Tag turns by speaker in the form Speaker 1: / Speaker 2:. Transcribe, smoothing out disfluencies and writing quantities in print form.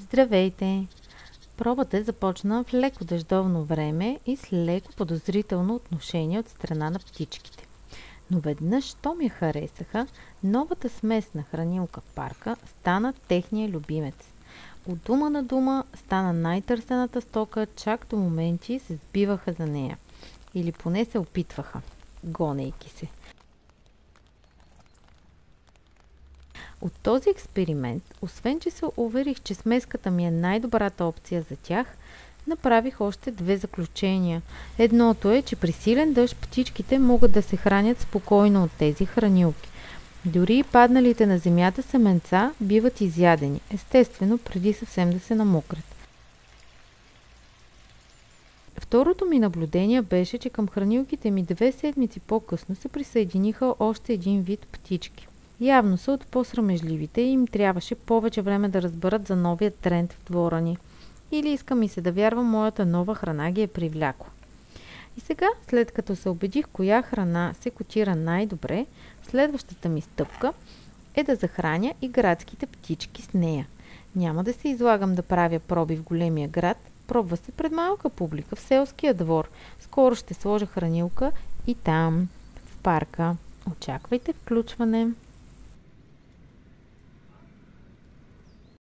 Speaker 1: Здравейте! Пробата започна в леко дъждовно време и с леко подозрително отношение от страна на птичките. Но веднъж, щом я харесаха, новата смесна хранилка в парка стана техния любимец. От дума на дума стана най-търсената стока, чак до моменти се сбиваха за нея. Или поне се опитваха, гонейки се. От този експеримент, освен че се уверих, че смеската ми е най-добрата опция за тях, направих още две заключения. Едното е, че при силен дъжд птичките могат да се хранят спокойно от тези хранилки. Дори и падналите на земята семенца биват изядени, естествено преди съвсем да се намокрят. Второто ми наблюдение беше, че към хранилките ми 2 седмици по-късно се присъединиха още един вид птички. Явно са от по-срамежливите и им трябваше повече време да разберат за новия тренд в двора ни. Или иска ми се да вярвам, моята нова храна ги е привлякла. И сега, след като се убедих коя храна се котира най-добре, следващата ми стъпка е да захраня и градските птички с нея. Няма да се излагам да правя проби в големия град, пробва се пред малка публика в селския двор. Скоро ще сложа хранилка и там, в парка. Очаквайте включване!